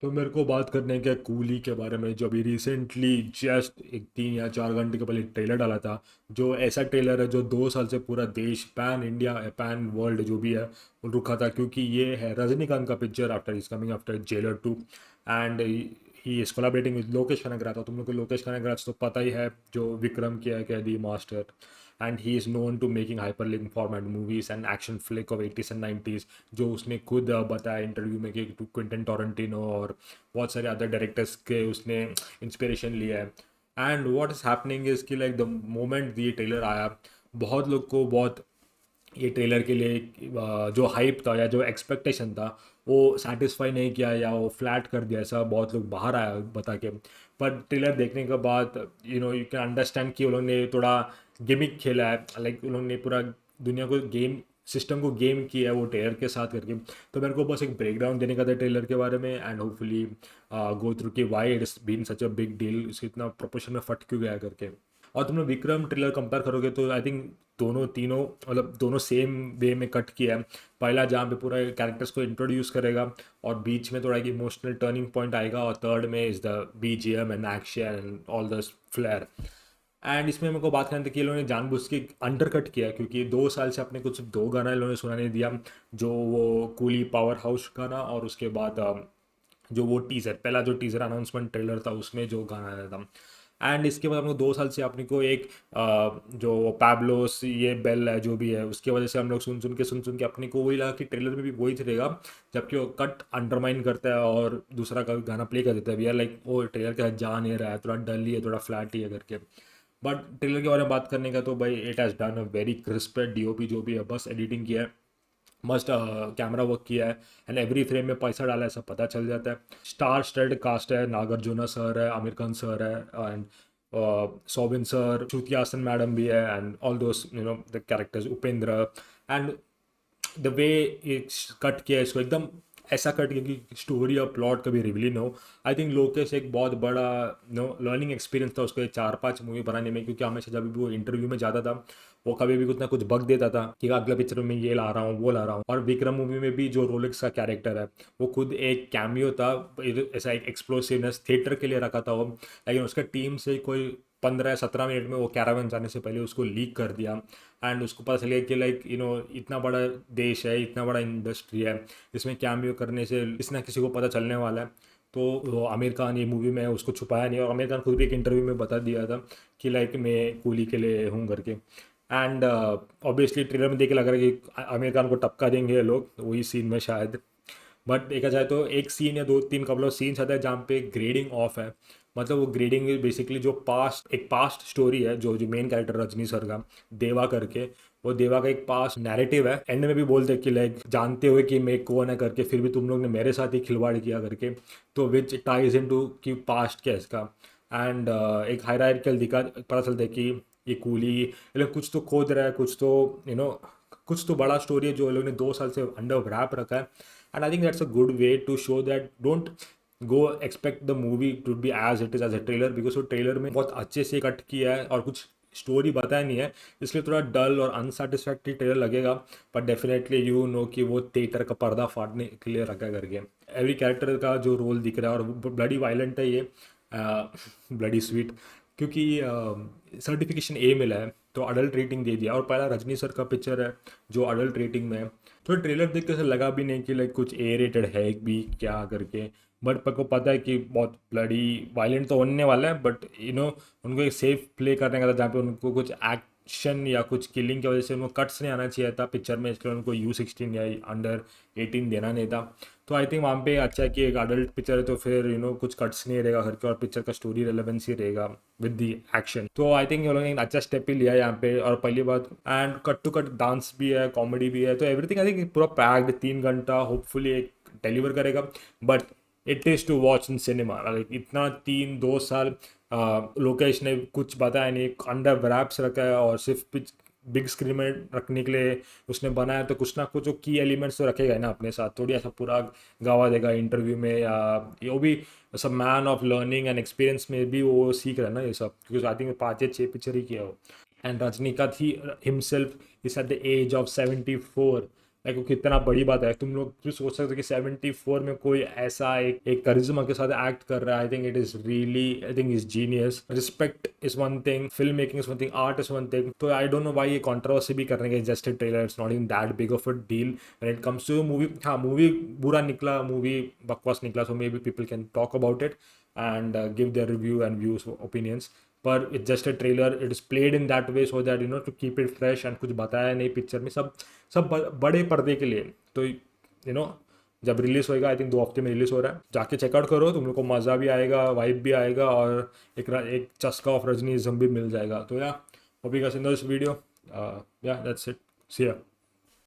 तो मेरे को बात करने के कूली के बारे में, जो अभी रिसेंटली जस्ट एक 3 या 4 घंटे के पहले ट्रेलर डाला था। जो ऐसा ट्रेलर है जो 2 साल से पूरा देश, पैन इंडिया पैन वर्ल्ड जो भी है, वो रुका था, क्योंकि ये है रजनीकांत का picture after is coming after Jailer 2। And he is collaborating with Lokesh Kanagaraj. तुम लोग को लोकेश कनगराथ तो पता ही है, जो विक्रम किया है, Kaithi Master. And he is known to making hyperlink format movies and action flick of 80s and 90s। जो उसने खुद बताया इंटरव्यू में कि क्विंटन टोरेंटिनो और बहुत सारे अदर डायरेक्टर्स के उसने इंस्पिरेशन लिया है। And what is happening is कि लाइक द मोमेंट ये ट्रेलर आया, बहुत लोग को बहुत ये ट्रेलर के लिए जो हाइप था या जो एक्सपेक्टेशन था, वो सेटिस्फाई नहीं किया या वो फ्लैट कर दिया, ऐसा बहुत लोग बाहर आया बता के। पर ट्रेलर देखने के बाद यू कैन अंडरस्टैंड कि उन्होंने थोड़ा गेमिक खेला है, लाइक उन्होंने पूरा दुनिया को गेम सिस्टम को गेम किया है वो ट्रेलर के साथ करके। तो मेरे को बस एक ब्रेकडाउन देने का था ट्रेलर के बारे में, एंड होपफुली गो थ्रू कि why it's been such a big deal, इसको इतना प्रोपोर्शन में फट क्यों गया करके। और तुम लोग विक्रम ट्रेलर कंपेयर करोगे तो आई थिंक दोनों तीनों मतलब दोनों सेम वे में कट किया है। पहला जहाँ पे पूरा कैरेक्टर्स को इंट्रोड्यूस करेगा, और बीच में थोड़ा एक इमोशनल टर्निंग पॉइंट आएगा, और थर्ड में is the BGM and action and all the flair. And इसमें मेरे को बात करनी थी कि इन्होंने जानबूझ के अंडर कट किया, क्योंकि 2 साल से अपने कुछ दो गाना इन्होंने सुना नहीं दिया। जो वो कूली पावर हाउस गाना, और उसके बाद जो वो टीज़र, पहला जो टीज़र अनाउंसमेंट ट्रेलर था उसमें जो गाना आया था। एंड इसके बाद हम लोग 2 साल से अपने को एक जो पैब्लोस ये बेल है जो भी है, उसके वजह से हम लोग सुन सुन के अपने को वही लगा कि ट्रेलर में भी वही चलेगा। जबकि वो कट अंडरमाइन करता है और दूसरा का गाना प्ले कर देता है, वी आर लाइक वो ट्रेलर के साथ जा नहीं रहा है, थोड़ा डल ही है, थोड़ा फ्लैट ही है करके। बट ट्रेलर के बारे में बात करने का तो भाई it has done a very crisp DOP जो भी है, बस एडिटिंग किया है, मस्त कैमरा वर्क किया है, एंड एवरी फ्रेम में पैसा डाला है, सब पता चल जाता है। स्टार स्टड कास्ट है, नागार्जुना सर है, आमिर खान सर है, and Soubin sir, Shruti Haasan madam भी है, and all those the characters, Upendra. And the way cut किया है इसको, एकदम ऐसा कट किया कि स्टोरी और प्लॉट कभी रिवील ना हो। आई थिंक लोकेश एक बहुत बड़ा लर्निंग एक्सपीरियंस था उसको ये 4-5 मूवी बनाने में, क्योंकि हमेशा जब भी वो इंटरव्यू में जाता था, वो कभी भी कुछ ना कुछ बग देता था कि अगला पिक्चर में ये ला रहा हूँ वो ला रहा हूँ। और विक्रम मूवी में भी जो रोलेक्स का कैरेक्टर है, वो खुद एक कैमियो था, ऐसा एक एक्सप्लोसिवनेस थिएटर के लिए रखा था वो, लेकिन उसका टीम से कोई 15 या 17 मिनट में वो कैरावन जाने से पहले उसको लीक कर दिया। एंड उसको पता चल गया कि लाइक इतना बड़ा देश है, इतना बड़ा इंडस्ट्री है, इसमें कैमियो करने से किसी ना किसी को पता चलने वाला है। तो वो आमिर खान ये मूवी में उसको छुपाया नहीं, और आमिर खान खुद भी एक इंटरव्यू में बता दिया था कि लाइक मैं कूली के लिए हूँ करके। एंड ऑब्वियसली ट्रेलर में देख के लग रहा है कि आमिर खान को टपका देंगे ये लोग वही सीन में शायद। बट देखा जाए तो एक सीन या दो तीन कपल ऑफ सीन्स आता है जहाँ पे ग्रेडिंग ऑफ है। मतलब वो ग्रेडिंग बेसिकली जो पास्ट एक पास्ट स्टोरी है, जो जो मेन कैरेक्टर रजनी सर का, देवा करके, वो देवा का एक पास्ट नैरेटिव है। एंड में भी बोलते हैं कि लाइक जानते हुए कि मैं कौन है करके, फिर भी तुम लोग ने मेरे साथ ही खिलवाड़ किया करके। तो विच टाइज इन टू कि पास्ट क्या है इसका। एंड एक हायरार्किकल दिखा पता चलता है कि ये कूली ये लोग कुछ तो खोद रहा है, कुछ तो कुछ तो बड़ा स्टोरी है जो ये लोग ने 2 साल से अंडर रैप रखा है। And I think that's a good way to show that don't go expect the movie to be as it is as a trailer, because वो ट्रेलर में बहुत अच्छे से कट किया है और कुछ स्टोरी बताया नहीं है, इसलिए थोड़ा डल और अनसेटिस्फैक्ट्री ट्रेलर लगेगा। पर डेफिनेटली कि वो थिएटर का पर्दा फाड़ने के लिए रखा करके। एवरी कैरेक्टर का जो रोल दिख रहा है, और ब्लडी वायलेंट है ये, ब्लडी स्वीट, क्योंकि सर्टिफिकेशन ए मिला है, तो अडल्ट रेटिंग दे दिया, और पहला रजनी सर का पिक्चर है जो अडल्ट रेटिंग में है। तो ट्रेलर देख के ऐसा लगा भी नहीं कि लाइक कुछ ए रेटेड है भी क्या करके। बट पर को पता है कि बहुत ब्लडी वायलेंट तो होने वाला है, बट उनको एक सेफ प्ले करने का था, जहाँ पे उनको कुछ एक्शन या कुछ किलिंग की वजह से उनको कट्स नहीं आना चाहिए था पिक्चर में, इसलिए उनको U16 या अंडर 18 देना नहीं था। तो आई थिंक वहाँ पे अच्छा है कि एक अडल्ट पिक्चर है, तो फिर कुछ कट्स नहीं रहेगा करके, और पिक्चर का स्टोरी रेलेवेंस ही रहेगा विद दी एक्शन। तो आई थिंक उन्होंने एक अच्छा स्टेप ही लिया है यहाँ पे। और पहली बात, and cut to cut dance भी है, कॉमेडी भी है, तो एवरीथिंग आई थिंक पूरा पैक्ड 3 घंटा होपफुली एक डिलीवर करेगा। But it is to watch in cinema, like इतना 3-2 साल लोकेश ने कुछ बताया नहीं, अंडर रैप्स रखा है, और सिर्फ बिग स्क्रीन में रखने के लिए उसने बनाया, तो कुछ ना कुछ जो की एलिमेंट्स तो रखेगा ही ना अपने साथ, थोड़ी ऐसा पूरा गवा देगा इंटरव्यू में, या वो भी सब man of learning and experience में भी वो सीख रहा है ना ये सब, क्योंकि आई थिंक 5 या 6 पिक्चर ही किया हो। एंड रजनीकांत ही himself is at the age of 74, like कितना बड़ी बात है, तुम लोग भी सोच सकते हो कि 74 में कोई ऐसा एक करिश्मा के साथ एक्ट कर रहा है। I think it is really, I think is genius. Respect is one thing, film making is one thing, art is one thing. तो आई डोंट नो व्हाई ये कंट्रोवर्सी भी करने के, just trailer, it's not in that big of a deal when it comes to movie. हाँ, movie बुरा निकला, movie बकवास निकला, so maybe people can talk about it and give their review and views opinions, पर it's just a trailer, it is played in that way so that to keep it fresh, and कुछ बताया नहीं picture में, सब बड़े पर्दे के लिए। तो जब रिलीज होएगा, आई थिंक 2 हफ्ते में रिलीज हो रहा है, जाके चेकआउट करो, तुम लोग को मज़ा भी आएगा, वाइब भी आएगा, और एक चस्का ऑफ रजनीज्म भी मिल जाएगा। तो या hope you guys enjoy this video, या दैट्स इट, सी या।